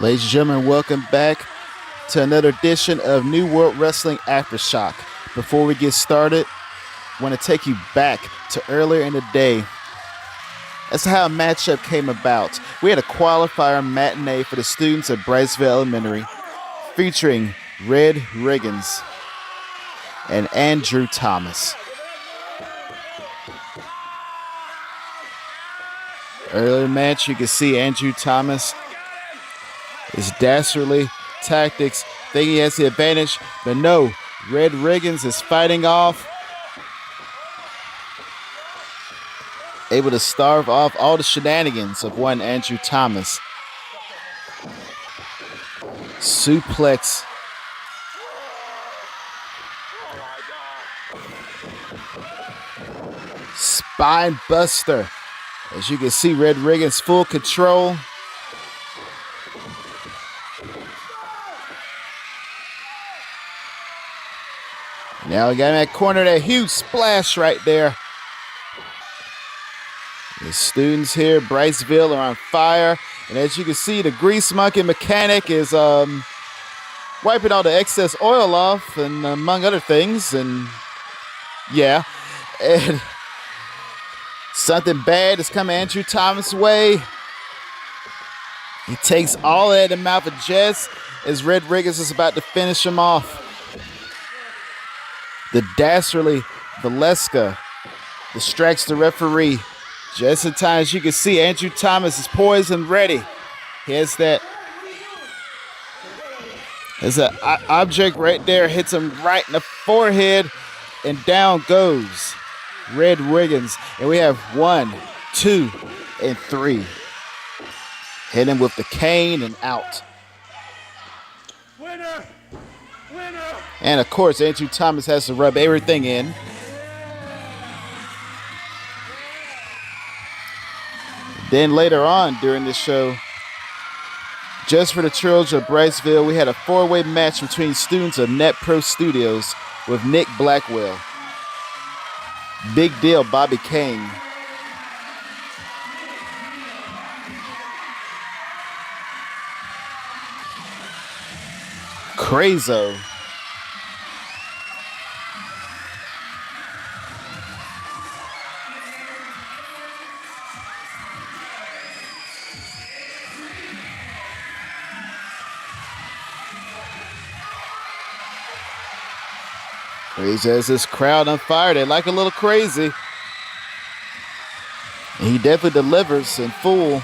Ladies and gentlemen, welcome back to another edition of New World Wrestling Aftershock. Before we get started, I want to take you back to earlier in the day. That's how a matchup came about. We had a qualifier matinee for the students at Briceville Elementary featuring Red Riggins and Andrew Thomas. Earlier in the match, you can see Andrew Thomas, his dastardly tactics, thinking he has the advantage, but no, Red Riggins is fighting off, able to starve off all the shenanigans of one Andrew Thomas. Suplex. Spine buster. As you can see, Red Riggins full control. Now we got him at corner, that huge splash right there. The students here, Briceville, are on fire. And as you can see, the grease monkey mechanic is wiping all the excess oil off, and among other things. And yeah, and something bad is coming Andrew Thomas' way. He takes all that in the mouth of Jess as Red Riggins is about to finish him off. The dastardly Valeska distracts the referee. Just in time, as you can see, Andrew Thomas is poised and ready. He has that. There's an object right there, hits him right in the forehead, and down goes Red Riggins. And we have 1, 2, and 3. Hit him with the cane and out. Winner! Winner! And of course, Andrew Thomas has to rub everything in. Then later on during the show, just for the children of Briceville, we had a 4-way match between students of Net Pro Studios with Nick Blackwell, Big Deal Bobby King, Crazo, Crazy has this crowd on fire. They like a little crazy. And he definitely delivers in full.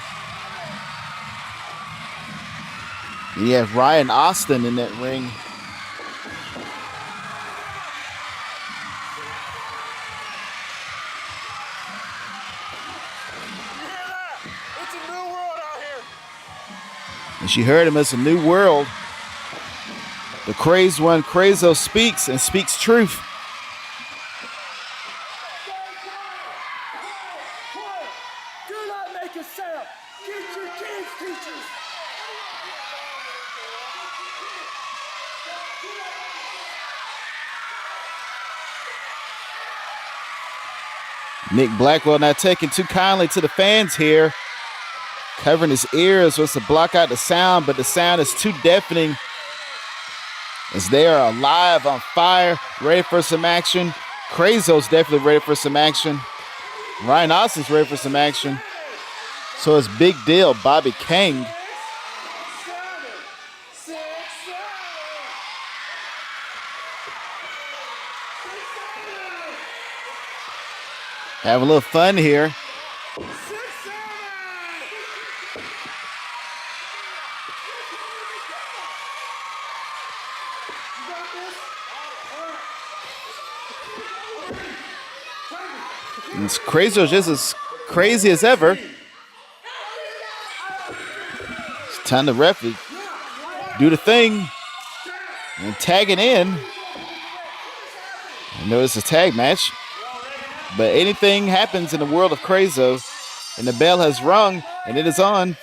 You have Ryan Austin in that ring. It's a new world out here. And she heard him, it's a new world. The crazed one, Crazo, speaks and speaks truth. Do not make a sound. Get your kids, teachers. Nick Blackwell not taking too kindly to the fans here. Covering his ears was to block out the sound, but the sound is too deafening as they are alive, on fire, ready for some action. Crazo's definitely ready for some action. Ryan Austin's ready for some action. So it's Big Deal Bobby King. Have a little fun here. And Crazo's just as crazy as ever. It's time to ref it. Do the thing. And tag it in. I know it's a tag match. But anything happens in the world of Crazo. And the bell has rung. And it is on.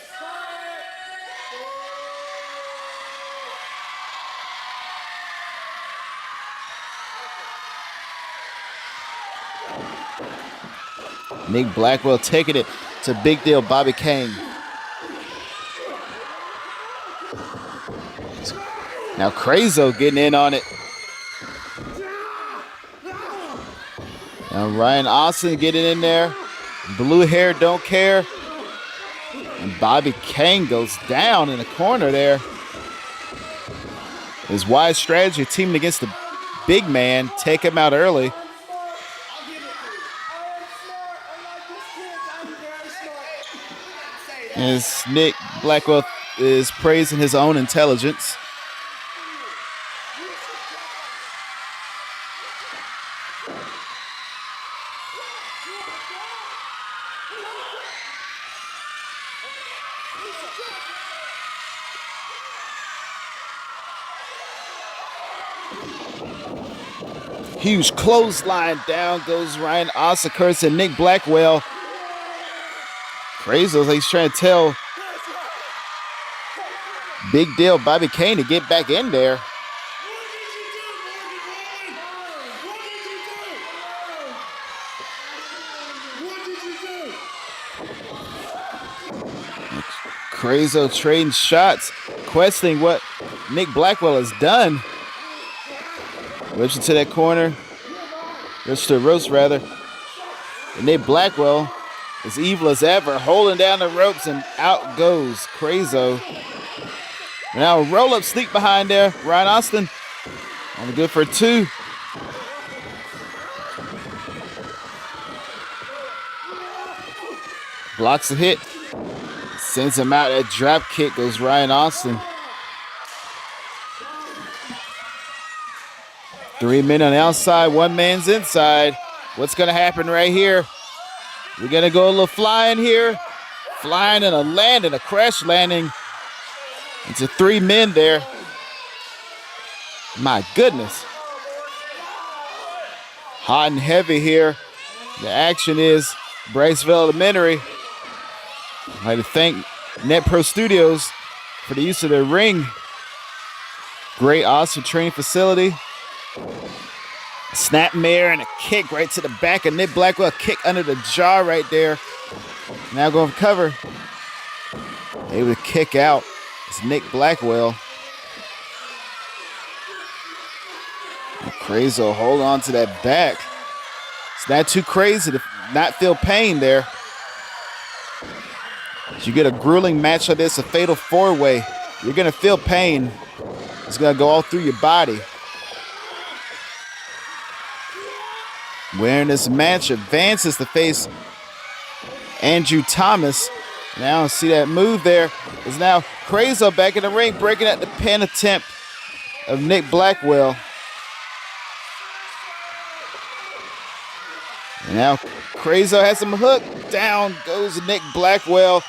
Nick Blackwell taking it to Big Deal Bobby King. Now Crazo getting in on it. Now Ryan Austin getting in there. Blue hair don't care. And Bobby Kane goes down in the corner there. His wise strategy teaming against the big man. Take him out early. As Nick Blackwell is praising his own intelligence. Huge clothesline, down goes Ryan Osakurs and Nick Blackwell. Crazy, he's trying to tell Big Deal Bobby Kane to get back in there. Crazo trading shots, questioning what Nick Blackwell has done. Whips into that corner. Whips to the ropes, rather. And Nick Blackwell, as evil as ever, holding down the ropes, and out goes Crazo. Now a roll-up sneak behind there. Ryan Austin only good for 2. Blocks a hit. Sends him out. That drop kick goes Ryan Austin. 3 men on the outside, 1 man's inside. What's going to happen right here? We're going to go a little flying here. Flying and a landing, a crash landing. It's 3 men there. My goodness. Hot and heavy here. The action is Braceville Elementary. I'd like to thank Net Pro Studios for the use of their ring. Great, awesome training facility. Snapmare and a kick right to the back of Nick Blackwell. A kick under the jaw right there. Now going for cover. Able to kick out. It's Nick Blackwell. Crazy, hold on to that back. It's not too crazy to not feel pain there. You get a grueling match like this, a fatal 4-way. You're going to feel pain. It's going to go all through your body. Winning this match advances to face Andrew Thomas. Now see that move there is now Crazo back in the ring, breaking out the pin attempt of Nick Blackwell. And now Crazo has him hooked. Down goes Nick Blackwell.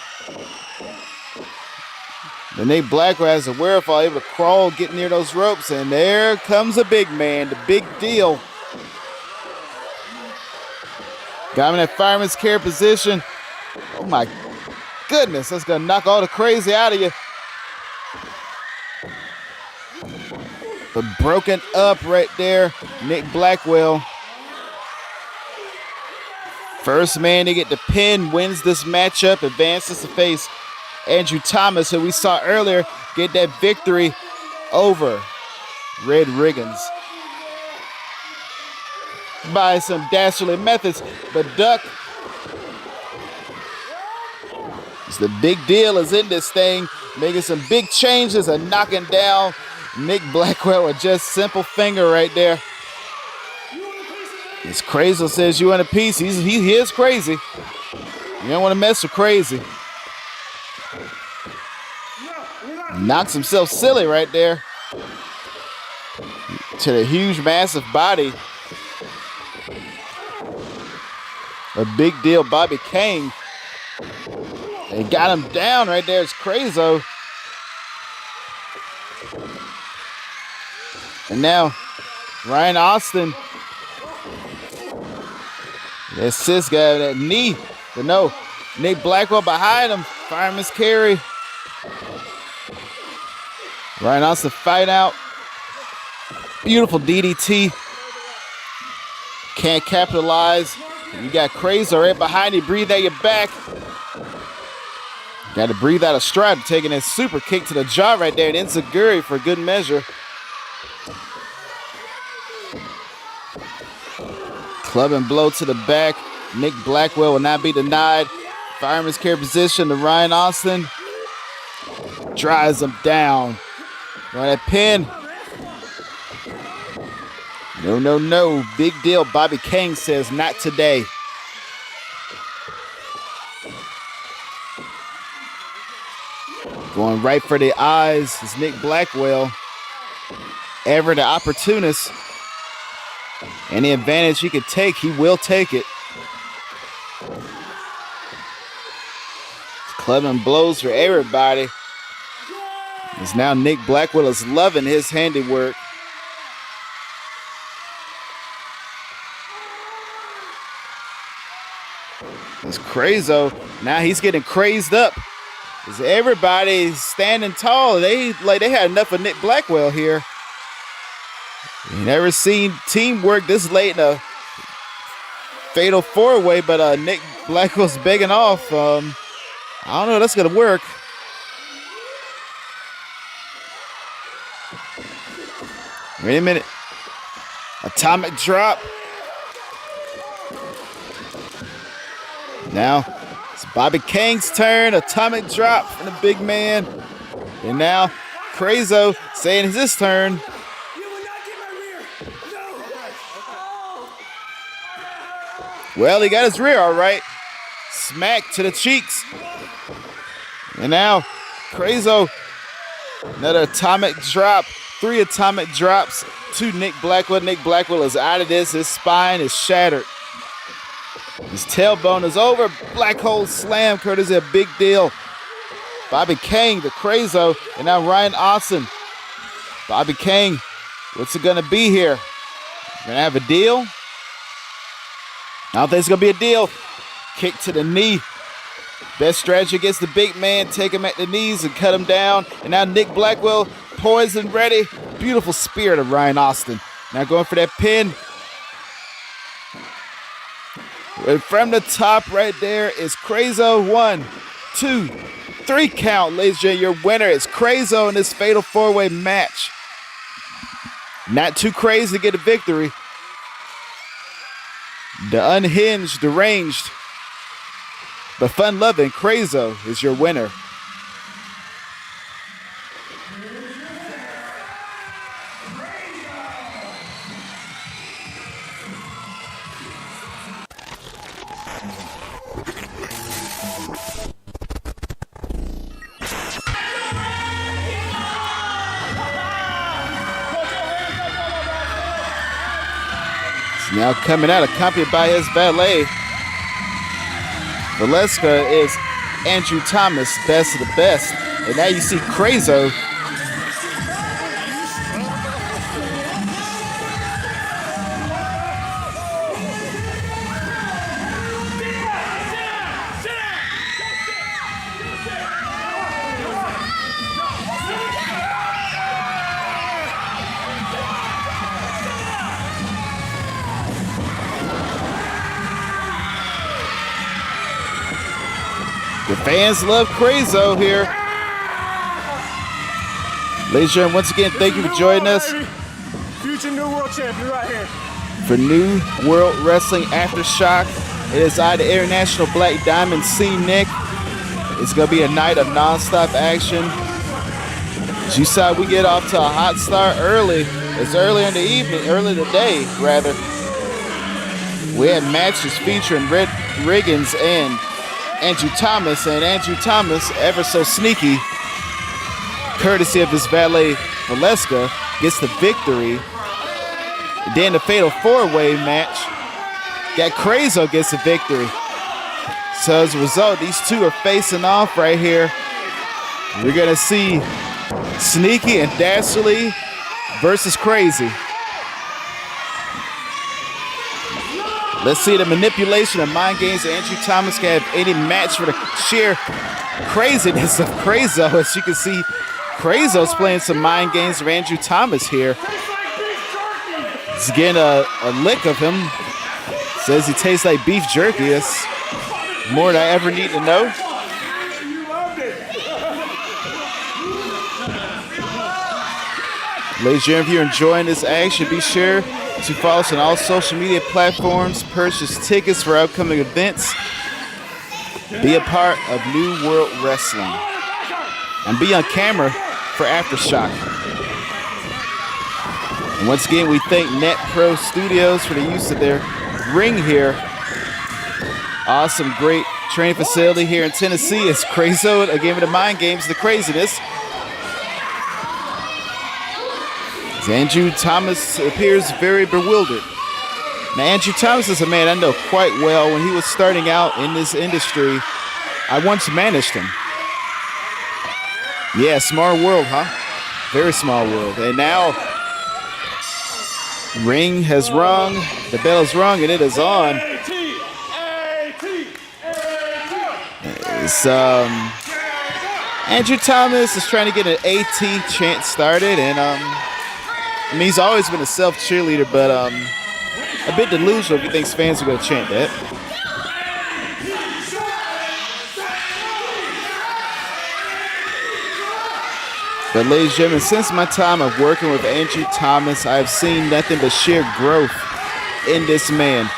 The Nick Blackwell has a wherewithal, able to crawl, get near those ropes, and there comes a big man, the Big Deal. Got him in that fireman's carry position. Oh my goodness, that's gonna knock all the crazy out of you. But broken up right there, Nick Blackwell. First man to get the pin wins this matchup, advances to face Andrew Thomas, who we saw earlier get that victory over Red Riggins by some dastardly methods, but Duck, the Big Deal is in this thing, making some big changes and knocking down Nick Blackwell with just simple finger right there. It's Crazy says you want a piece. He is crazy. You don't want to mess with Crazy. Knocks himself silly right there to the huge, massive body. A Big Deal Bobby Kane. They got him down right there. It's Crazo. And now Ryan Austin. That sis guy, that knee. But no, Nick Blackwell behind him. Fireman's carry. Ryan Austin fight out. Beautiful DDT. Can't capitalize. You got Crazy right behind you. Breathe out your back. Got to breathe out a stride. Taking that super kick to the jaw right there. And Enziguri for good measure. Club and blow to the back. Nick Blackwell will not be denied. Fireman's carry position to Ryan Austin. Drives him down. Right at pin. No, no, no. Big deal. Bobby King says not today. Going right for the eyes is Nick Blackwell. Ever the opportunist. Any advantage he could take, he will take it. Clubbing blows for everybody. As now Nick Blackwell is loving his handiwork. It's crazy. Now he's getting crazed up. As everybody standing tall. They had enough of Nick Blackwell here. You never seen teamwork this late in a fatal four-way, but Nick Blackwell's begging off. I don't know if that's gonna work. Wait a minute. Atomic drop. Now it's Bobby King's turn. Atomic drop from the big man. And now Crazo saying it's his turn. Well, he got his rear all right. Smack to the cheeks. And now Crazo, another atomic drop. 3 atomic drops to Nick Blackwell. Nick Blackwell is out of this. His spine is shattered. His tailbone is over. Black hole slam, courtesy of Big Deal. Bobby King, the Crazo, and now Ryan Austin. Bobby King, what's it gonna be here? Gonna have a deal? I don't think it's gonna be a deal. Kick to the knee. Best strategy against the big man. Take him at the knees and cut him down. And now Nick Blackwell, poised and ready. Beautiful spear to Ryan Austin. Now going for that pin. And from the top right there is Crazo. 1, 2, 3 count. Ladies and gentlemen, your winner is Crazo in this fatal four-way match. Not too crazy to get a victory. The unhinged, deranged, but fun-loving Crazo is your winner. Now coming out, accompanied by his valet. Valeska is Andrew Thomas, best of the best. And now you see Crazo. The fans love Crazo here. Ladies and gentlemen, once again, thank you for joining us. Future new world champion right here. For New World Wrestling Aftershock. It is I, the International Black Diamond, C. Nick. It's going to be a night of non-stop action. As you saw, we get off to a hot start early. It's early in the evening, early in the day, rather. We had matches featuring Red Riggins and Andrew Thomas, and Andrew Thomas, ever so sneaky, courtesy of his valet Valeska, gets the victory. Then the fatal four-way match, got Crazo gets the victory. So as a result, these two are facing off right here. We're gonna see Sneaky and Dastardly versus Crazy. Let's see the manipulation of mind games that Andrew Thomas can have any match for the sheer craziness of Crazo. As you can see, Crazo's playing some mind games of Andrew Thomas here. He's getting a lick of him. Says he tastes like beef jerky. That's more than I ever need to know. Ladies and gentlemen, if you're enjoying this action, be sure to follow us on all social media platforms, purchase tickets for upcoming events, be a part of New World Wrestling, and be on camera for Aftershock. And once again, we thank Net Pro Studios for the use of their ring here. Awesome, great training facility here in Tennessee. It's Crazo, a game of the mind games, the craziness. As Andrew Thomas appears very bewildered. Now, Andrew Thomas is a man I know quite well. When he was starting out in this industry, I once managed him. Yeah, small world, huh? Very small world. And now, ring has rung, the bell is rung, and it is on. It's, Andrew Thomas is trying to get an AT chant started, and I mean, he's always been a self-cheerleader, but a bit delusional if he thinks fans are going to chant that. But ladies and gentlemen, since my time of working with Andrew Thomas, I've seen nothing but sheer growth in this man.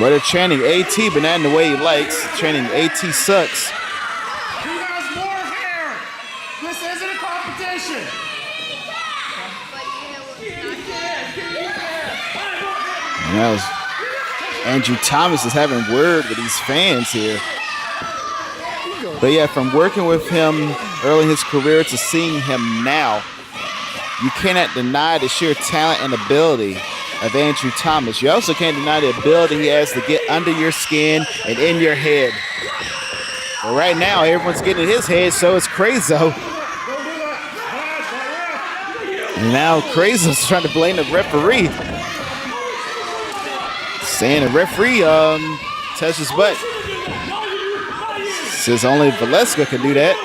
Whether chanting AT, but not in the way he likes, chanting AT sucks. Who has more hair? This isn't a competition. And that was Andrew Thomas is having word with these fans here. But yeah, from working with him early in his career to seeing him now, you cannot deny the sheer talent and ability of Andrew Thomas. You also can't deny the ability he has to get under your skin and in your head. But right now, everyone's getting in his head, so it's Crazo. And now Crazo's trying to blame the referee. Saying the referee touched his butt. Says only Valeska can do that.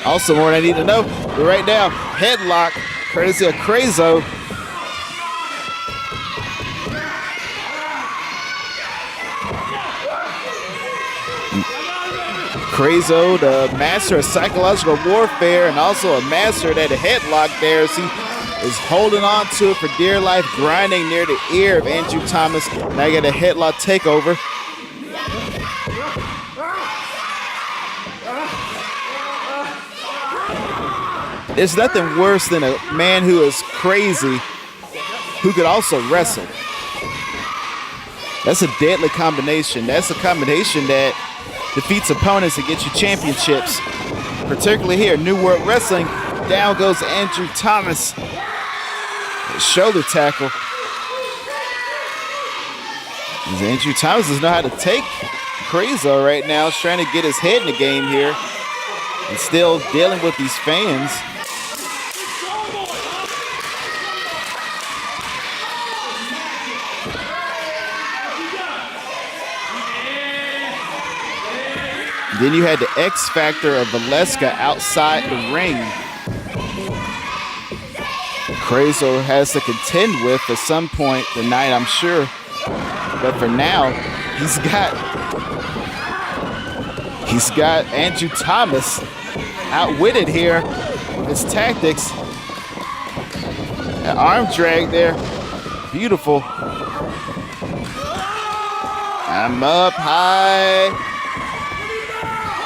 Also, more than I need to know, but right now, headlock, courtesy of Crazo. Crazo, the master of psychological warfare and also a master of that headlock there. As he is holding on to it for dear life, grinding near the ear of Andrew Thomas. Now you got a headlock takeover. There's nothing worse than a man who is crazy who could also wrestle. That's a deadly combination. That's a combination that defeats opponents and gets you championships. Particularly here, New World Wrestling. Down goes Andrew Thomas. Shoulder tackle. As Andrew Thomas doesn't know how to take Crazo right now. He's trying to get his head in the game here. And still dealing with these fans. Then you had the X factor of Valeska outside the ring. Crazo has to contend with at some point tonight, I'm sure. But for now, he's got Andrew Thomas outwitted here with his tactics. An arm drag there. Beautiful. I'm up high.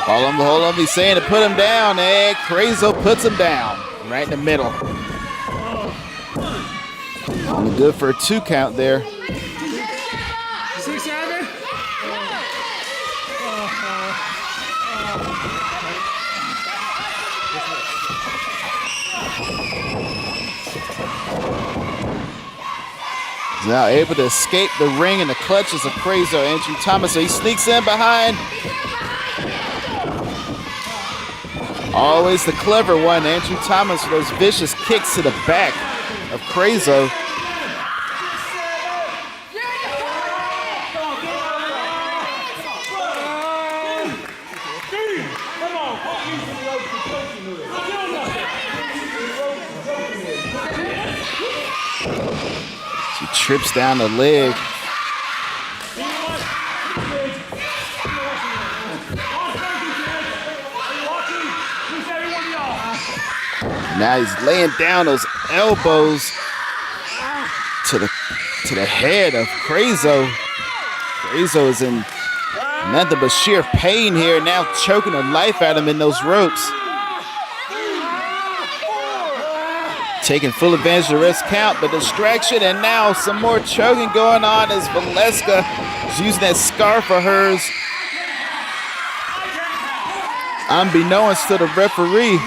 Hold on, he's saying to put him down, and Crazo puts him down right in the middle. Only good for a 2 count there. 6-7. He's now able to escape the ring and the clutches of Crazo, Andrew Thomas, so he sneaks in behind. Always the clever one, Andrew Thomas, with those vicious kicks to the back of Crazo. She trips down the leg. Now he's laying down those elbows to the head of Crazo. Crazo is in nothing but sheer pain here, now choking the life out of him in those ropes. Taking full advantage of the rest count, but distraction, and now some more choking going on as Valeska is using that scarf of hers, unbeknownst to the referee.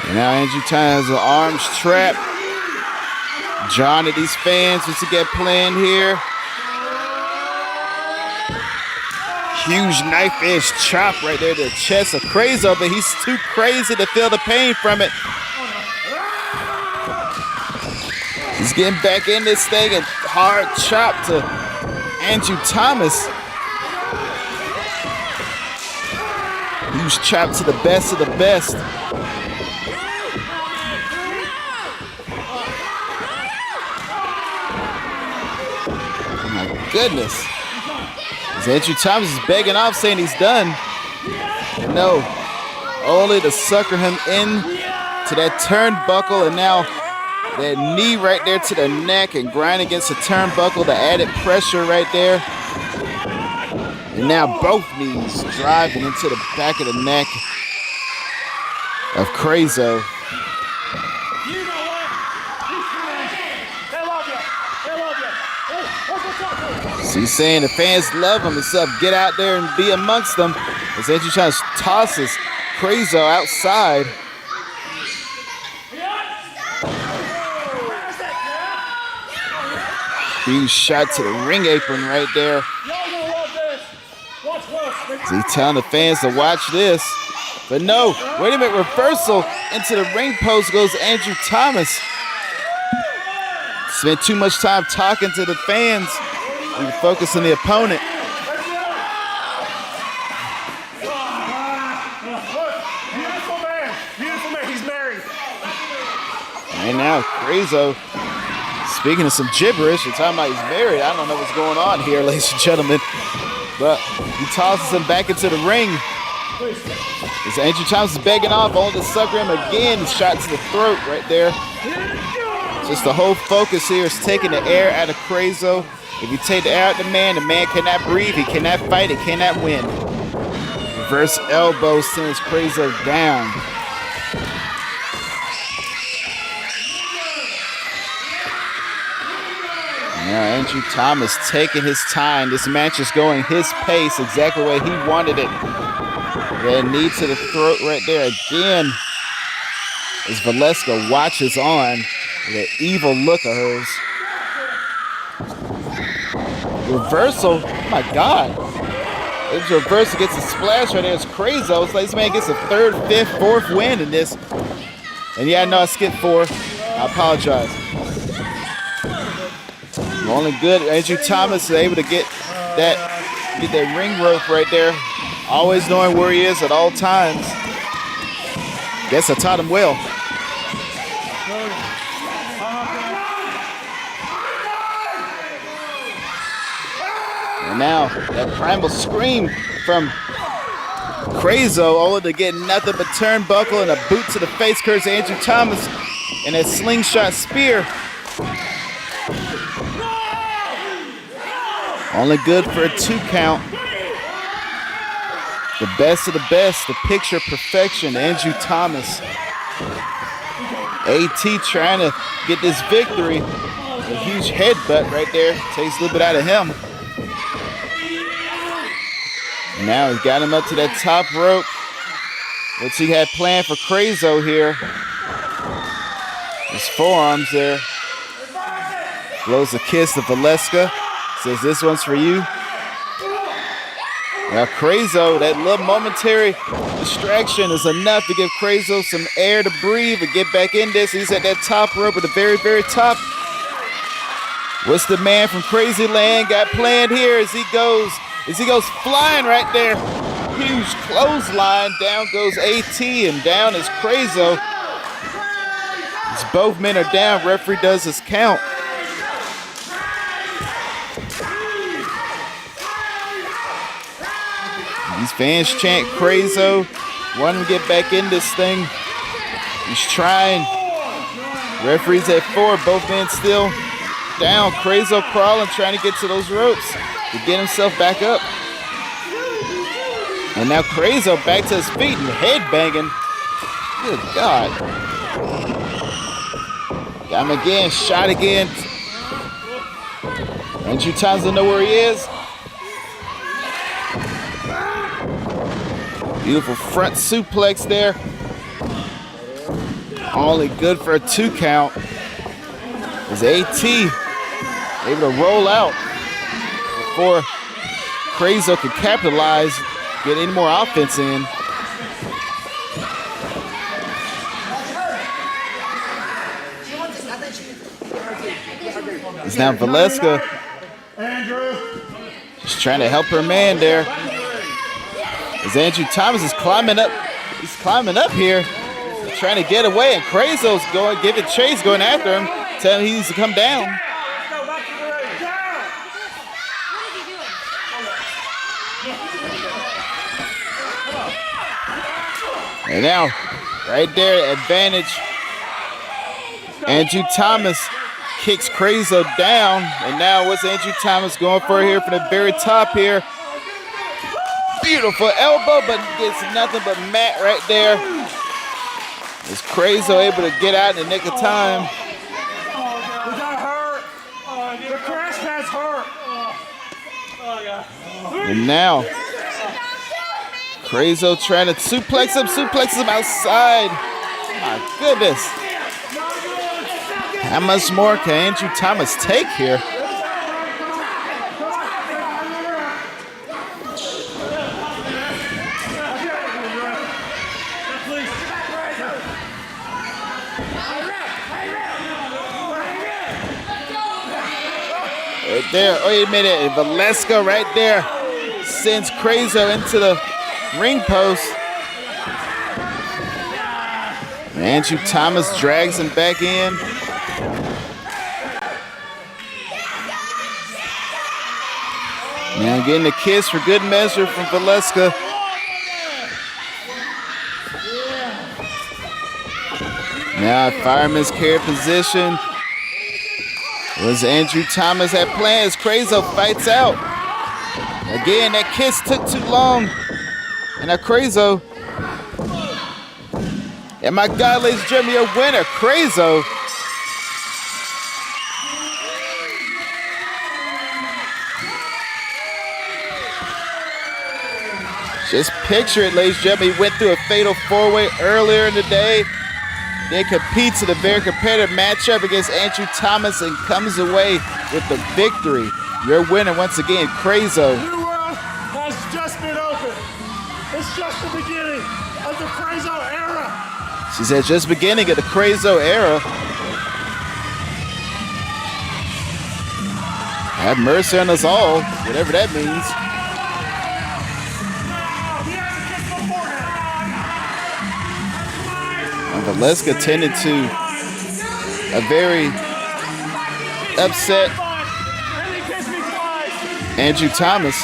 And now Andrew Thomas has an arms trap. John at these fans, what's he got planned here? Huge knife-edge chop right there to the chest of Crazo, but he's too crazy to feel the pain from it. He's getting back in this thing and hard chop to Andrew Thomas. Huge chop to the best of the best. Oh my goodness. Andrew Thomas is begging off, saying he's done. No, only to sucker him in to that turnbuckle, and now that knee right there to the neck and grind against the turnbuckle, the added pressure right there. And now both knees driving into the back of the neck of Crazo. So he's saying the fans love him and stuff. Get out there and be amongst them. As Andrew Thomas tosses Crazo outside. Huge shot to the ring apron right there. He's telling the fans to watch this. But no, wait a minute, reversal into the ring post goes Andrew Thomas. Spent too much time talking to the fans and focus on the opponent. Beautiful man, he's married. And now Crazo, speaking of some gibberish, you're talking about he's married. I don't know what's going on here, ladies and gentlemen. But he tosses him back into the ring. As Andrew Thomas is begging off, only to sucker him again. Shot to the throat right there. Just the whole focus here is taking the air out of Crazo. If you take the air out of the man cannot breathe, he cannot fight, he cannot win. Reverse elbow sends Crazo down. Now Andrew Thomas taking his time. This match is going his pace, exactly the way he wanted it. That knee to the throat right there again. As Valeska watches on with that evil look of hers. Reversal, oh my God. This reversal gets a splash right there. It's Crazo. It's like this man gets a third, fifth, fourth win in this. And yeah, I know I skipped 4. I apologize. Only good, Andrew Thomas is able to get that ring rope right there. Always knowing where he is at all times. Guess I taught him well. And now that primal scream from Crazo, only to get nothing but turnbuckle and a boot to the face, curse Andrew Thomas, and that slingshot spear. Only good for a 2 count. The best of the best, the picture perfection, Andrew Thomas. AT trying to get this victory. A huge headbutt right there. Takes a little bit out of him. Now he's got him up to that top rope. What's he had planned for Crazo here? His forearms there. Blows a kiss to Valeska. Says this one's for you. Now Crazo, that little momentary distraction is enough to give Crazo some air to breathe and get back in this. He's at that top rope at the very, very top. What's the man from Crazy Land got planned here as he goes flying right there. Huge clothesline. Down goes AT and down is Crazo. As both men are down, referee does his count. These fans chant Crazo. wanting to get back in this thing. He's trying. Referee's at 4. Both men still down. Crazo crawling, trying to get to those ropes to get himself back up. And now Crazo back to his feet and head banging. Good God. Got him again, shot again. Andrew Thomas don't know where he is. Beautiful front suplex there. Only good for a 2 count. Is AT able to roll out before Crazo can capitalize, get any more offense in. It's now Valeska. Just trying to help her man there. As Andrew Thomas is climbing up. He's climbing up here, trying to get away, and Crazo's going, giving chase, going after him, telling him he needs to come down. And now, right there, advantage. Andrew Thomas kicks Crazo down, and now what's Andrew Thomas going for here from the very top here? Beautiful elbow, but gets nothing but mat right there. Is Crazo able to get out in the nick of time? That hurt. The crash pads hurt. And now, Crazo trying to suplex him outside. My goodness. How much more can Andrew Thomas take here? Right there. Wait a minute. Valeska right there sends Crazo into the ring post. Andrew Thomas drags him back in. Now getting a kiss for good measure from Valeska. Now fireman's carry position. Was Andrew Thomas had plans? Crazo fights out. Again, that kiss took too long. And now Crazo. And my God, ladies and gentlemen, your winner, Crazo. Just picture it, ladies and gentlemen. He went through a fatal 4-way earlier in the day. Then competes in a very competitive matchup against Andrew Thomas and comes away with the victory. Your winner, once again, Crazo. New world has just been opened. It's just the beginning of the Crazo era. She said just beginning of the Crazo era. Have mercy on us all, whatever that means. Valeska tended to a very upset Andrew Thomas.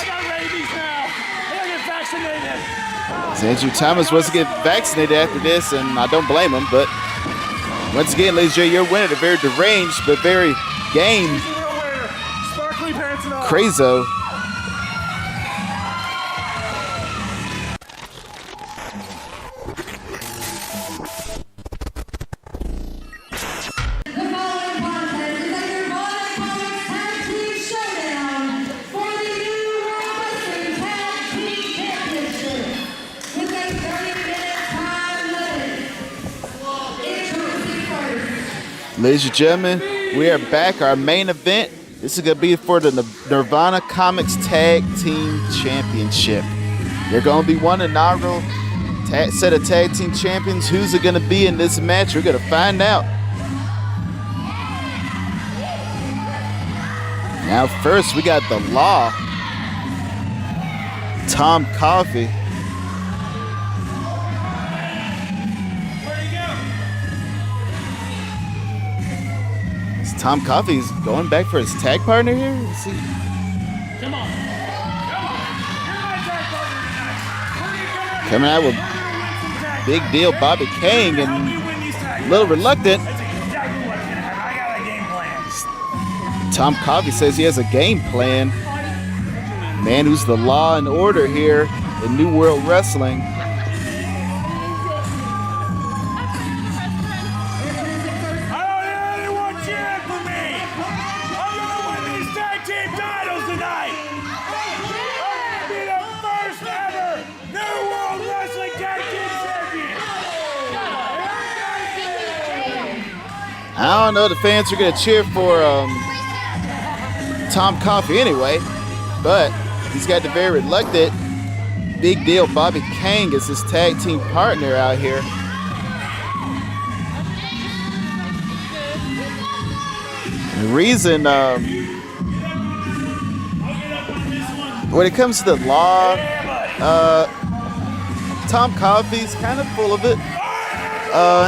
Andrew Thomas wants to get vaccinated after this, and I don't blame him. But once again, ladies and gentlemen, your winner, the very deranged but very game Crazo. Ladies and gentlemen, we are back. Our main event. This is going to be for the Nirvana Comics Tag Team Championship. They're going to be one inaugural set of tag team champions. Who's it going to be in this match? We're going to find out. Now, first, we got the Law. Tom Coffey. Tom Coffey's going back for his tag partner here? Is he? Come on. Coming out with Big deal, Bobby King, and a little reluctant. Tom Coffey says he has a game plan. Man who's the law and order here in New World Wrestling. I don't know, the fans are going to cheer for Tom Coffey anyway, but he's got the very reluctant Big Deal Bobby King as his tag team partner out here. The reason, when it comes to the law, Tom Coffey's kind of full of it.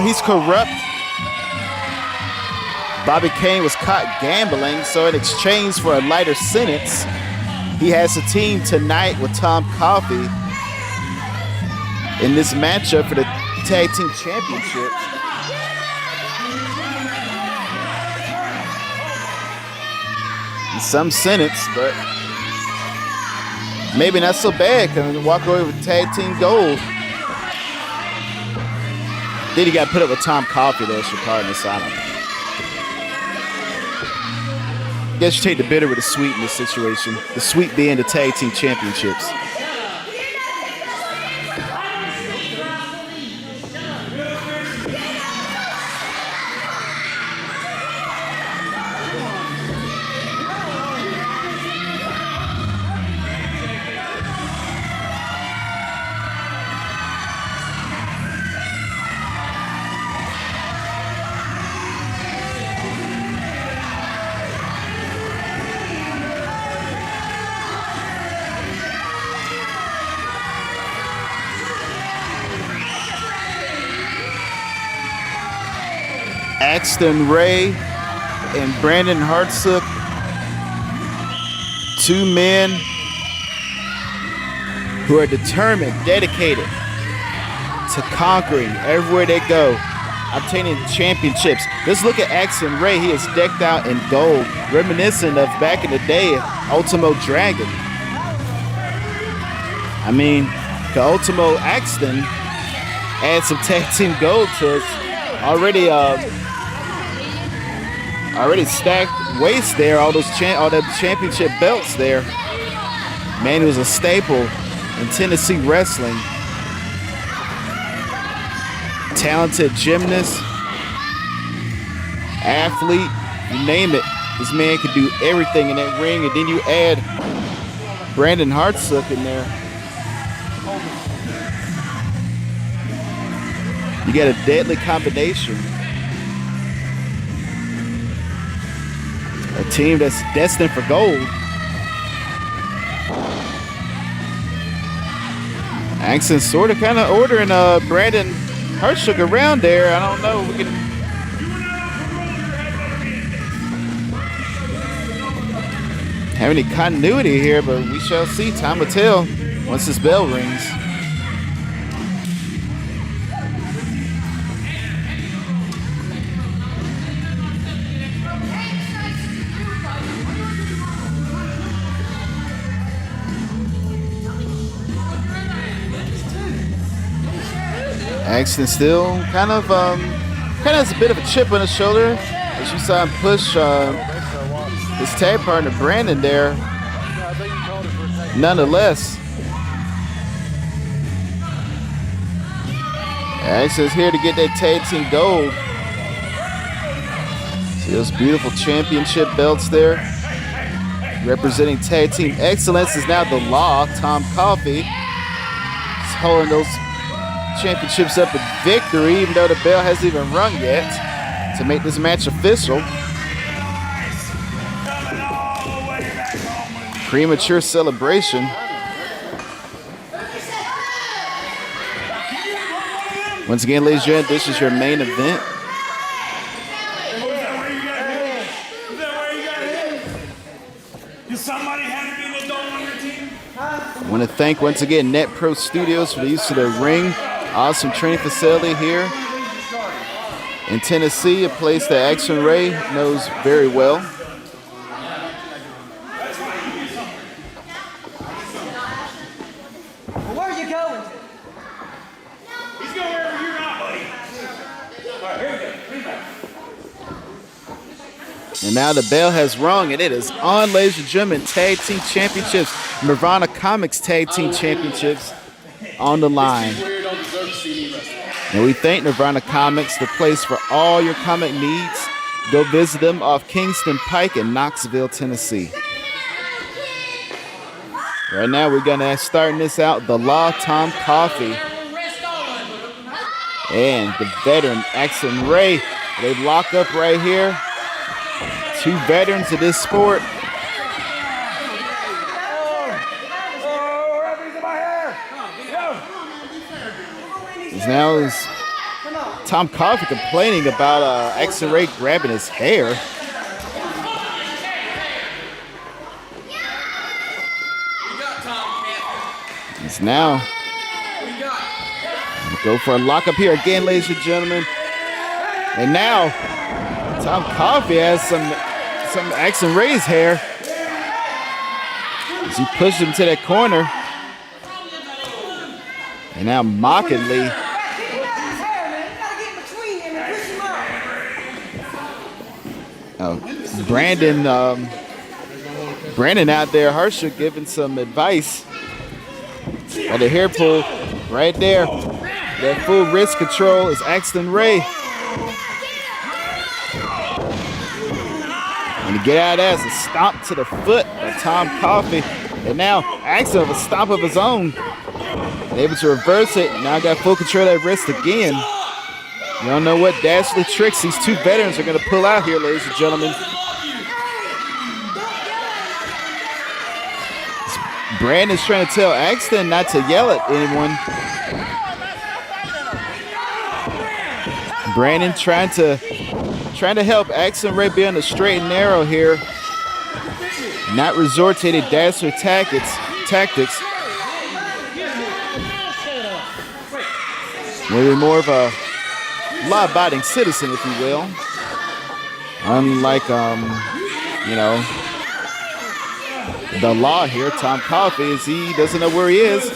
He's corrupt. Bobby King was caught gambling, so in exchange for a lighter sentence, he has a team tonight with Tom Coffey in this matchup for the Tag Team Championship. Some sentence, but maybe not so bad, because walk away with Tag Team Gold. Then you got to put up with Tom Coffey there as your partner, so I don't know. Guess you take the bitter with the sweet in this situation. The sweet being the Tag Team Championships. Axton Ray and Brandon Hartsook, two men who are determined, dedicated to conquering everywhere they go, obtaining championships. Let's look at Axton Ray. He is decked out in gold, reminiscent of back in the day, Ultimo Dragon. I mean, the Ultimo Axton add some tag team gold to us. Already stacked waist there, all the championship belts there. Man, he was a staple in Tennessee wrestling. Talented gymnast, athlete, you name it. This man could do everything in that ring, and then you add Brandon Hartsook in there. You got a deadly combination. A team that's destined for gold. Axton sort of kind of ordering Brandon Hartsook around there. I don't know. We can have any continuity here, but we shall see. Time will tell once this bell rings. Axton still kind of has a bit of a chip on his shoulder as you saw him push his tag partner Brandon there. Nonetheless, Axton's here to get that tag team gold. See those beautiful championship belts there. Representing tag team excellence is now the Law. Tom Coffey is holding those championships up with victory, even though the bell hasn't even rung yet, to make this match official. Premature celebration. Once again, ladies and gentlemen, this is your main event. I want to thank once again Net Pro Studios for the use of their ring. Awesome training facility here in Tennessee, a place that Action Ray knows very well. Where are you going to? He's going wherever you're not, buddy. All right, here we go. And now the bell has rung, and it is on, ladies and gentlemen. Tag Team Championships, Nirvana Comics Tag Team Championships on the line. And we thank Nirvana Comics, the place for all your comic needs. Go visit them off Kingston Pike in Knoxville, Tennessee. Right now, we're going to starting this out, the Law, Tom Coffey, and the veteran, Action Ray. They lock up right here. Two veterans of this sport. Now is Tom Coffey complaining about Action Ray grabbing his hair. He's now go for a lockup here again, ladies and gentlemen. And now Tom Coffey has some Action Ray's hair as he pushes him to that corner. And now mockingly, Brandon out there, Harsha giving some advice. At the hair pull right there. That full wrist control is Action Ray. And to get out of that is a stomp to the foot of Tom Coffey. And now Action with a stomp of his own. And able to reverse it. Now got full control of that wrist again. You don't know what dastardly tricks these two veterans are going to pull out here, ladies and gentlemen. Brandon's trying to tell Axton not to yell at anyone. Brandon trying to help Action Ray be on the straight and narrow here. Not resort to any dastardly tactics. Maybe more of a law-abiding citizen, if you will. Unlike, the law here, Tom Coffey, as he doesn't know where he is.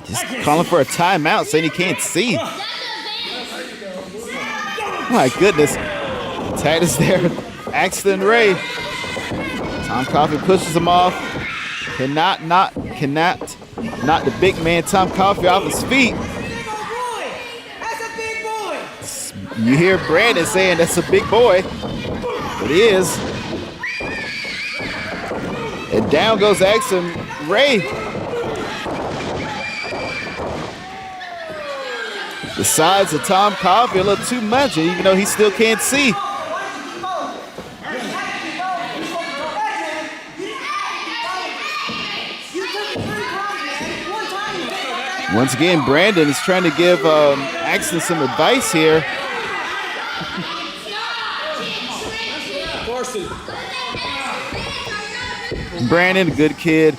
Just calling for a timeout, saying he can't see. My goodness. Tag is there. Action Ray. Tom Coffey pushes him off. Cannot knock the big man Tom Coffey off his feet. You hear Brandon saying that's a big boy. It is. And down goes Action Ray. The size of Tom Coffey a little too much, even though he still can't see. Once again, Brandon is trying to give Action some advice here. Brandon, a good kid,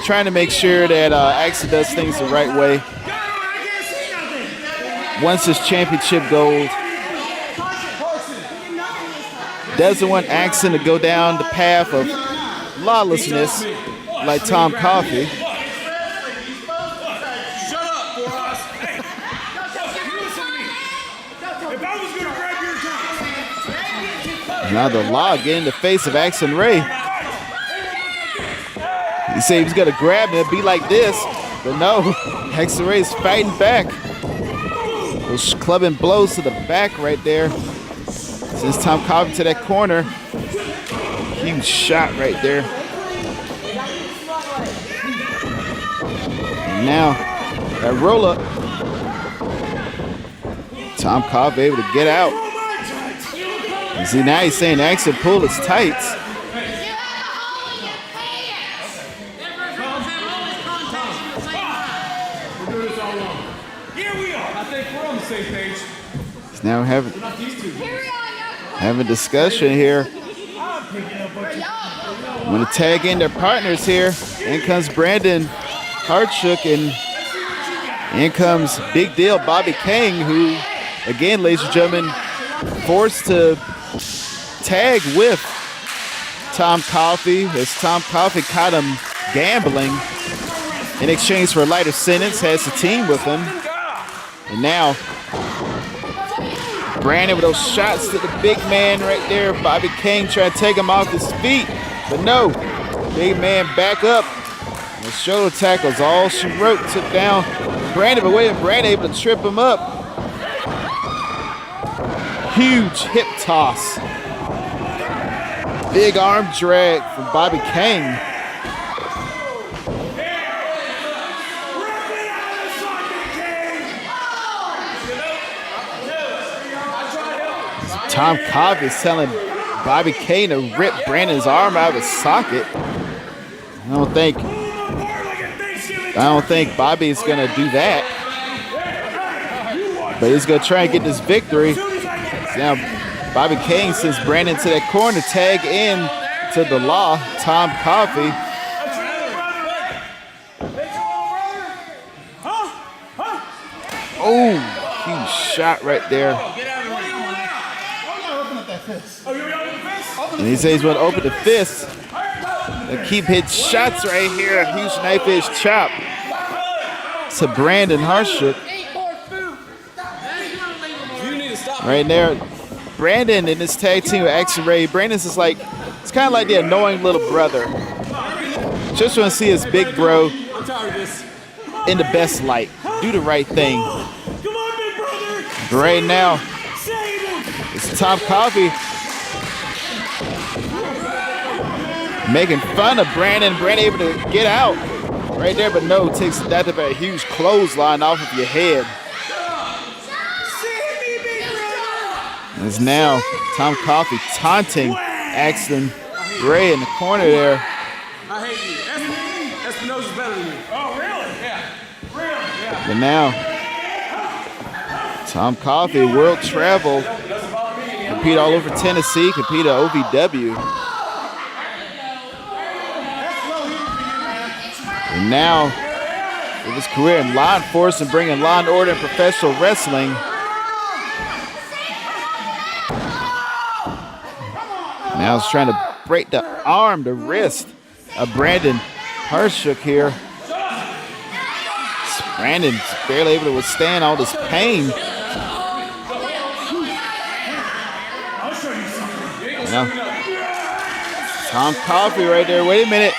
trying to make sure that Action does things the right way. Wants his championship gold. Doesn't want Action to go down the path of lawlessness like Tom Coffey. Now the law getting in the face of Action Ray. He said he was going to grab him and be like this, but no, Action Ray's fighting back. Those clubbing blows to the back right there. Sends Tom Coffey to that corner. Huge shot right there. And now, that roll up. Tom Coffey able to get out. You see, now he's saying Action pull his tights. He's now having discussion here. Want to tag in their partners here. In comes Brandon Hartshook In comes big deal Bobby King, who, again, ladies and gentlemen, forced to tag with Tom Coffey, as Tom Coffey caught him gambling in exchange for a lighter sentence, has the team with him. And now, Brandon with those shots to the big man right there. Bobby King trying to take him off his feet, but no, big man back up. And the shoulder tackle's all she wrote, took down Brandon, but wait, Brandon able to trip him up. Huge hip toss. Big arm drag from Bobby King. Tom Cobb is telling Bobby King to rip Brandon's arm out of his socket. I don't think Bobby's gonna do that. But he's gonna try and get this victory. Now Bobby King sends Brandon to that corner, tag in to the law, Tom Coffey. Oh, huge shot right there. And he says he's going to open the fist and keep hitting shots right here. A huge knife edge chop to Brandon Harshook. Right there. Brandon in this tag team with Action Ray. Brandon's is like, it's kind of like the annoying little brother. Just want to see his big bro in the best light. Do the right thing. But right now, it's Tom Coffey making fun of Brandon. Brandon able to get out right there, but no, takes that to be a huge clothesline off of your head. It's now Tom Coffey taunting Axton Ray in the corner there. I hate you. Espinosa's better than me. Oh, really? Yeah. Really? Yeah. But now, Tom Coffey, world travel, compete all over Tennessee, compete at OVW. And now, with his career in law enforcement, bringing law and order in professional wrestling. Now he's trying to break the arm, the wrist of Brandon Harshook here. Brandon's barely able to withstand all this pain. Now, Tom Coffey right there. Wait a minute.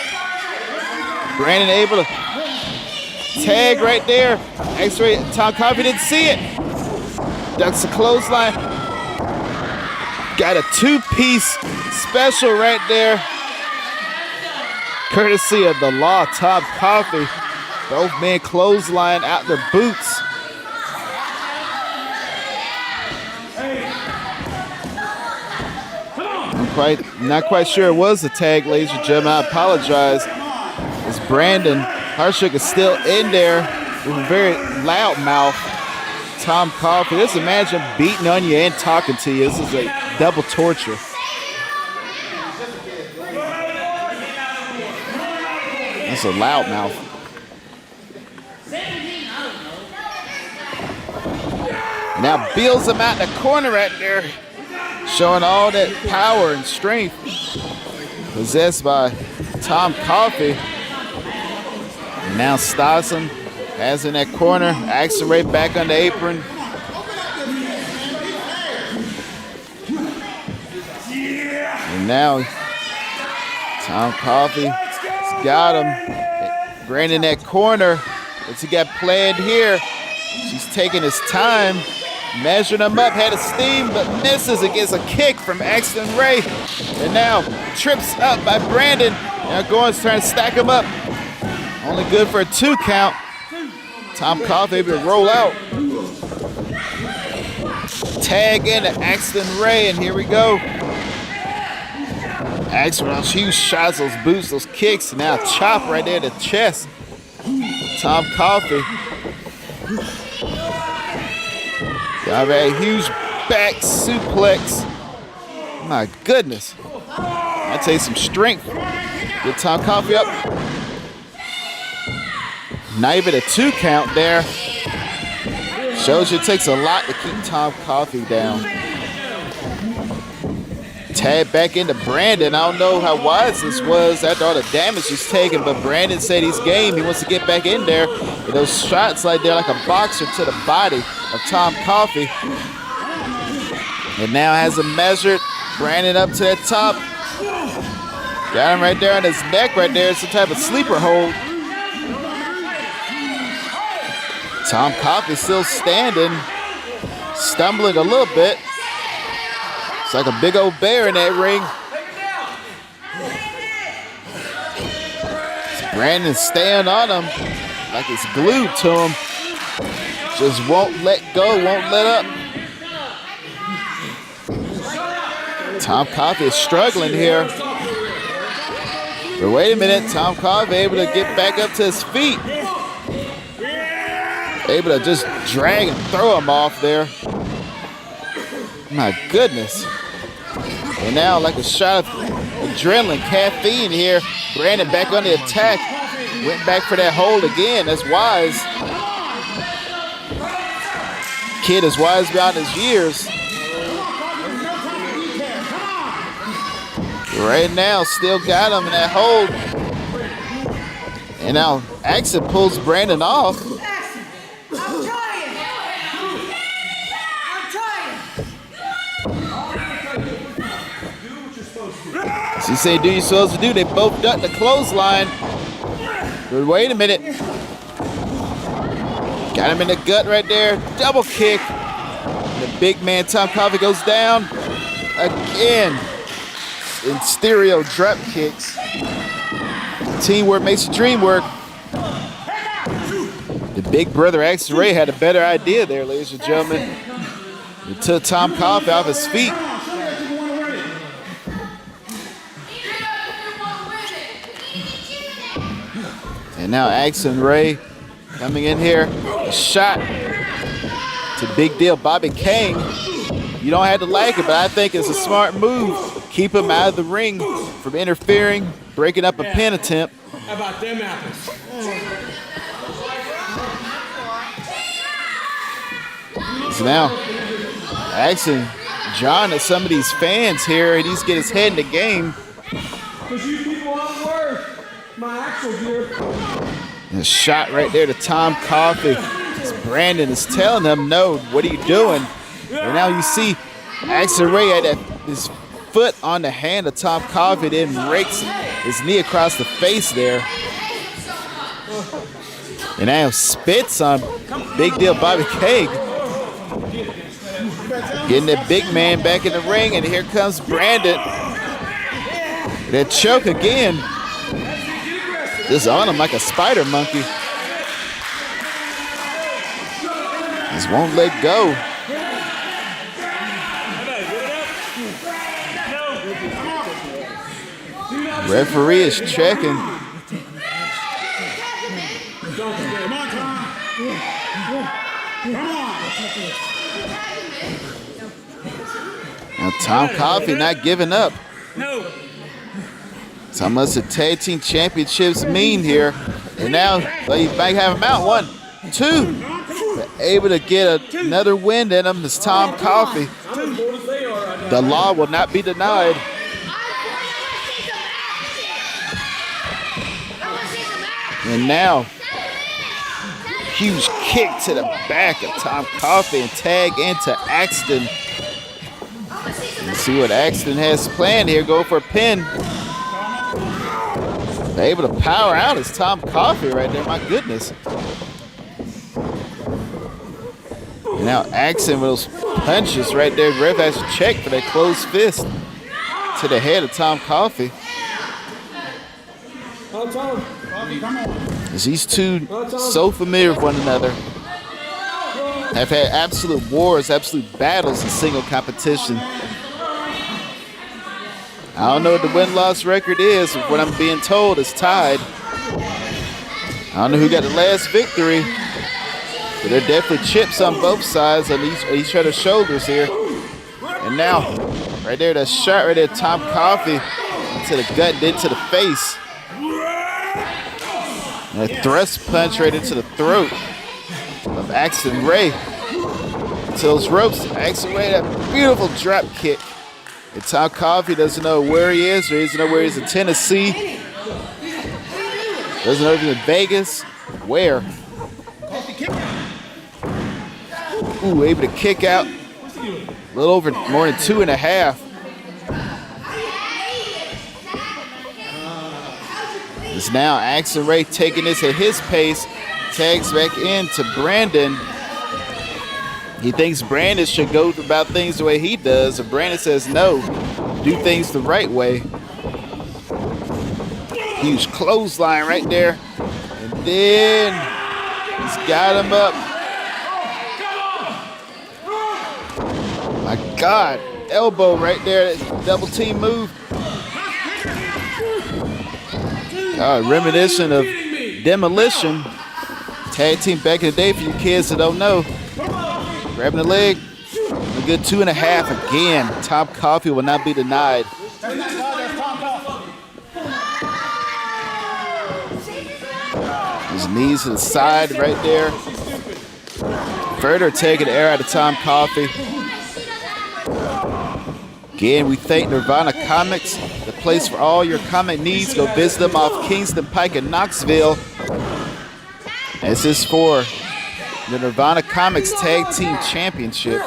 Brandon able to tag right there. X-ray. Tom Coffey didn't see it. Ducks the clothesline. Got a two-piece special right there. Courtesy of the law, Tom Coffey. Both men clothesline out their boots. Not quite sure it was a tag, ladies and gentlemen. I apologize. As Brandon Harshook is still in there with a very loud mouth. Tom Coffey. Just imagine beating on you and talking to you. This is a double torture. That's a loud mouth. Now Bills him out in the corner right there, showing all that power and strength possessed by Tom Coffey. And now Stossum has in that corner, Axel Ray back on the apron. And now Tom Coffey has got him. Brandon in that corner. What's he got planned here? She's taking his time, measuring him up, had a steam, but misses against a kick from Axton Ray. And now trips up by Brandon. Now Goins trying to stack him up. Only good for a 2 count. Tom Coffey able to roll out. Tag in to Axton Ray, and here we go. Axton with those huge shots, those boots, those kicks. Now chop right there to the chest. Tom Coffey. Got a huge back suplex. My goodness. That takes some strength. Get Tom Coffey up. Not even a 2 count there. Shows you it takes a lot to keep Tom Coffey down. Tag back into Brandon. I don't know how wise this was after all the damage he's taken, but Brandon said he's game. He wants to get back in there. And those shots like they're like a boxer to the body of Tom Coffey. And now has him measured. Brandon up to that top. Got him right there on his neck right there. It's some type of sleeper hold. Tom Coffey still standing, stumbling a little bit. It's like a big old bear in that ring. So Brandon staying on him like it's glued to him. Just won't let go, won't let up. Tom Coffey is struggling here. But wait a minute, Tom Coffey able to get back up to his feet. Able to just drag and throw him off there. My goodness. And now like a shot of adrenaline, caffeine here. Brandon back on the attack. Went back for that hold again. That's wise. Kid is wise beyond his years. Right now, still got him in that hold. And now Axel pulls Brandon off. So you say, do you supposed to do? They both ducked the clothesline. But wait a minute. Got him in the gut right there. Double kick. The big man, Tom Coffey, goes down again. In stereo drop kicks. Teamwork makes the dream work. The big brother Axel Ray had a better idea there, ladies and gentlemen. He took Tom Coffey off his feet. And now Axel Ray coming in here. A shot to big deal Bobby King. You don't have to like it, but I think it's a smart move. Keep him out of the ring from interfering, breaking up a pin attempt. How about them apples? So now, Axel John at some of these fans here, and he's getting his head in the game. Because you people aren't worth my actual gear. And a shot right there to Tom Coffey. Brandon is telling him, no, what are you doing? And now you see Axel Ray had his foot on the hand of Tom Coffey, then rakes his knee across the face there. And now spits on big deal Bobby King. Getting that big man back in the ring, and here comes Brandon. That choke again. Just on him like a spider monkey. Just won't let go. Referee is checking. Now Tom Coffey not giving up. So how much the tag team championships mean here. And now you might have him out. 1, 2. Able to get another win in him is Tom Coffey. The law will not be denied. And now, huge kick to the back of Tom Coffey and tag into Axton. Let's see what Axton has planned here. Go for a pin. Able to power out is Tom Coffey right there. My goodness. And now Axton with those punches right there. Ref has to check for that closed fist to the head of Tom Coffey. As these two so familiar with one another, have had absolute wars, absolute battles in single competition. I don't know what the win-loss record is. What I'm being told is tied. I don't know who got the last victory, but there are definitely chips on both sides on each other's shoulders here. And now, right there, that shot right there, Tom Coffey to the gut, then to the face. And a thrust punch right into the throat of Axel Ray. to those ropes. Axel Ray, that beautiful drop kick. And Tom Coffey doesn't know where he is, or he doesn't know where he's in Tennessee. Doesn't know if he's in Vegas. Where? Ooh, able to kick out. A little over more than 2.5. It's now Axel Ray taking this at his pace. Tags back into Brandon. He thinks Brandon should go about things the way he does. And Brandon says no, do things the right way. Huge clothesline right there. And then he's got him up. My God, elbow right there, double team move. Reminiscent of Demolition. Tag team back in the day for you kids that don't know. Grabbing the leg. A good 2.5 again. Tom Coffey will not be denied. His knees to the side right there. Further taking the air out of Tom Coffey. Again, we thank Nirvana Comics, the place for all your comic needs. Go visit them off Kingston Pike in Knoxville. This is for the Nirvana Comics Tag Team Championship.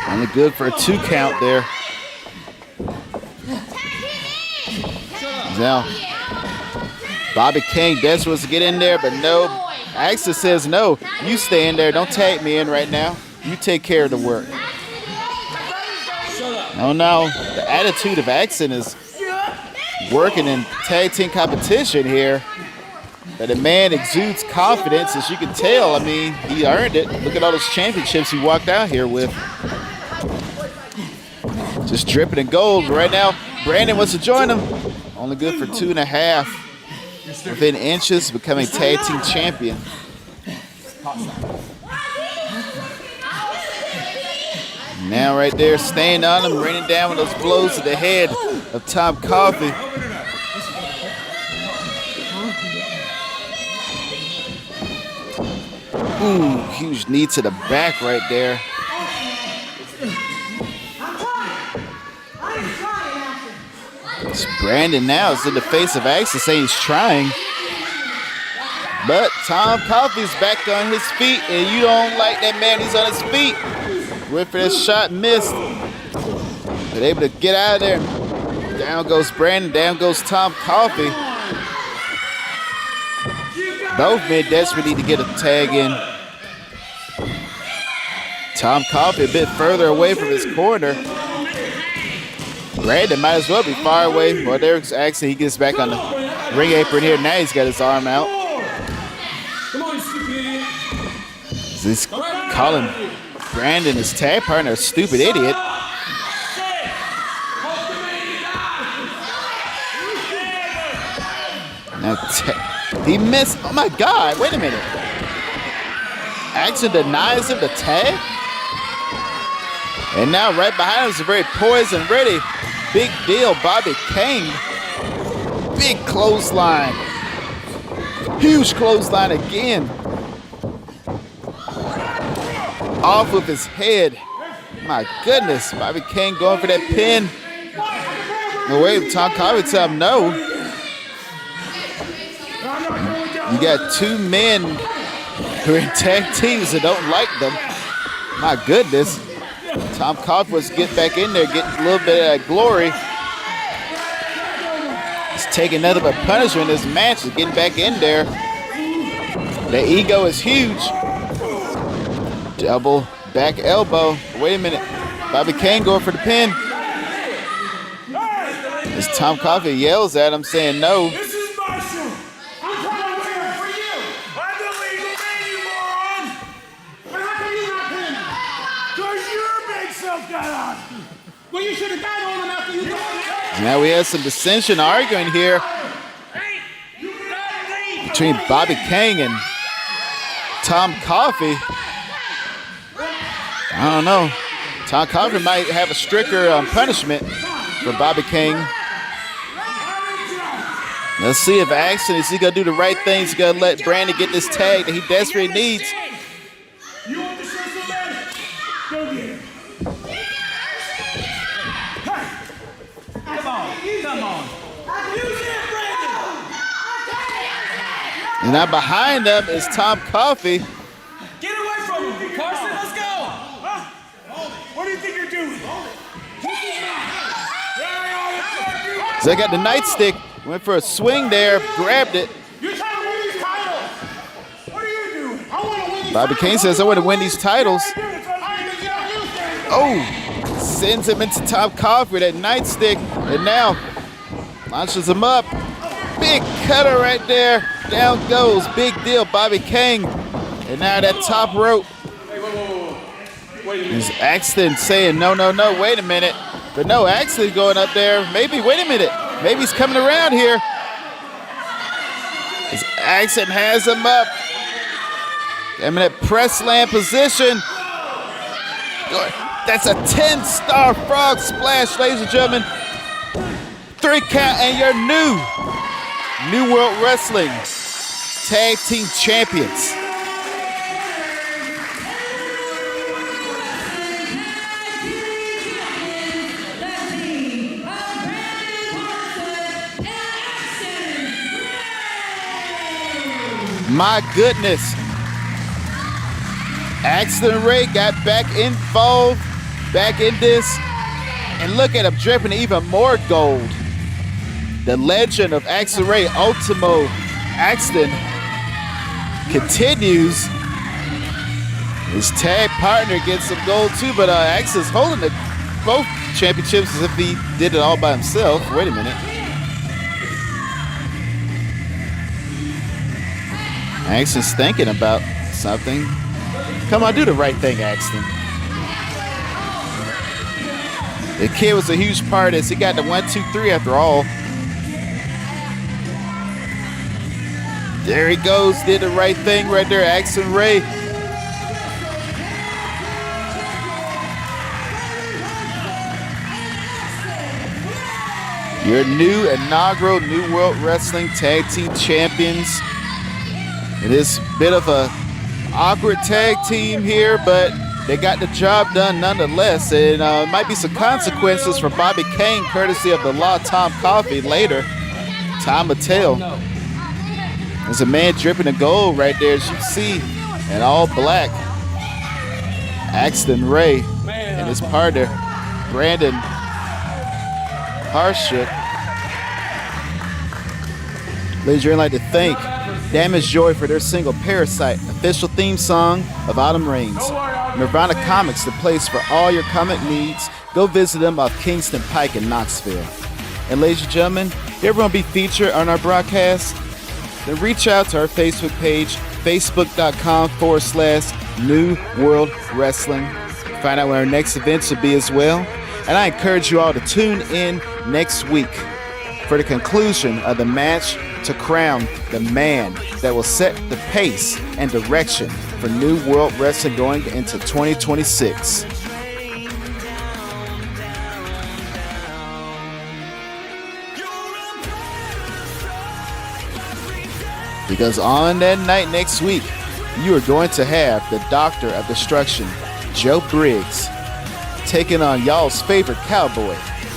Only good for a 2 count there. Now, Bobby King desperate to get in there, but no. Axel says no. You stay in there. Don't tag me in right now. You take care of the work. Oh no, the attitude of Axel is working in tag team competition here. But the man exudes confidence, as you can tell. I mean, he earned it. Look at all those championships he walked out here with. Just dripping in gold. Right now, Brandon wants to join him. Only good for 2.5. Within inches, becoming tag team champion. Now right there, staying on him, raining down with those blows to the head of Tom Coffey. Ooh, huge knee to the back right there. It's Brandon now is in the face of Axel saying he's trying. But Tom Coffey's back on his feet, and you don't like that man, he's on his feet. Went for this shot, missed. But able to get out of there. Down goes Brandon, down goes Tom Coffey. Both men desperately need to get a tag in. Tom Coffey a bit further away from his corner. Brandon might as well be far away. Well, there's Axel. He gets back on the ring apron here. Now he's got his arm out. He's calling Brandon his tag partner a stupid idiot. Now he missed. Oh my God! Wait a minute. Axel denies him the tag. And now right behind him is a very poison ready. Big deal, Bobby King. Big clothesline. Huge clothesline again. Off with his head. My goodness, Bobby King going for that pin. No way, Tom Coffey tell him no. You got 2 men who are in tag teams that don't like them. My goodness. Tom Coffey was getting back in there, getting a little bit of that glory. He's taking nothing but punishment in this match. He's getting back in there. The ego is huge. Double back elbow. Wait a minute. Bobby King going for the pin. As Tom Coffey yells at him saying no. This is my show. I'm trying to win for you. I'm the legal man, you moron. But how can you not pin me? Because your big self got on. Well, you should have got on him after you got on. Now we have some dissension arguing here between Bobby King and Tom Coffey. I don't know. Tom Coffey might have a stricter punishment for Bobby King. Let's see if Axton is he gonna do the right things. He's gonna let Brandon get this tag that he desperately needs. You want to show somebody? Go get him. Hey! Come on. Use it, Brandon! And now behind them is Tom Coffey. Get away from him, Carson. Let's go. Huh? What do you think you're doing? So they got the nightstick. Went for a swing there, grabbed it. You're trying to win these titles. What are you doing? I want to win these Bobby Kane says, I want to win these titles. Oh, sends him into Tom Coffey with that nightstick. And now launches him up. Big cutter right there. Down goes. Big deal, Bobby King. And now that top rope. Is Axton saying, no, wait a minute. But no, Axton going up there. Maybe, wait a minute. Maybe he's coming around here. As Axton has him up. I'm in that press slam position. That's a 10-star frog splash, ladies and gentlemen. 3 count and your new World Wrestling Tag Team Champions. My goodness. Axton Ray got back involved, back in this. And look at him dripping even more gold. The legend of Axton Ray, Ultimo Axton, continues. His tag partner gets some gold too, but Axton's holding both championships as if he did it all by himself. Wait a minute. Axton's thinking about something. Come on, do the right thing, Axton. The kid was a huge part of this. He got the 1, 2, 3 after all. There he goes, did the right thing right there, Axton Ray. Your new inaugural New World Wrestling Tag Team Champions. It is a bit of a awkward tag team here, but they got the job done nonetheless. And might be some consequences for Bobby Kane, courtesy of the law Tom Coffey later. Time will tell. There's a man dripping in gold right there, as you see, in all black. Axton Ray and his partner, Brandon Harshuk. Ladies and gentlemen, I'd like to thank Damage Joy for their single Parasite, official theme song of Autumn Rains. Nirvana Comics, the place for all your comic needs. Go visit them off Kingston Pike in Knoxville. And ladies and gentlemen, if you ever want to be featured on our broadcast, then reach out to our Facebook page, facebook.com/New World Wrestling. Find out where our next events will be as well. And I encourage you all to tune in next week for the conclusion of the match to crown the man that will set the pace and direction for New World Wrestling going into 2026. Because on that night next week, you are going to have the Doctor of Destruction, Joe Briggs, taking on y'all's favorite cowboy,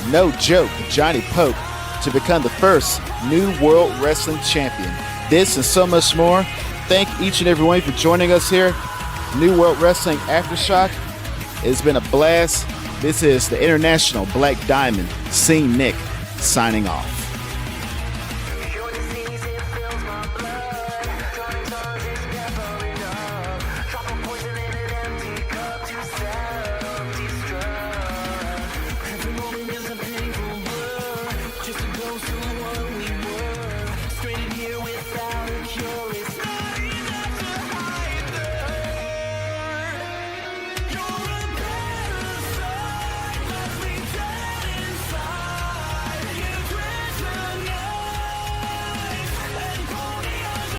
no joke, Johnny Pope, to become the first New World Wrestling Champion. This and so much more. Thank each and every one for joining us here. New World Wrestling Aftershock. It's been a blast. This is the International Black Diamond, Sing Nick, signing off.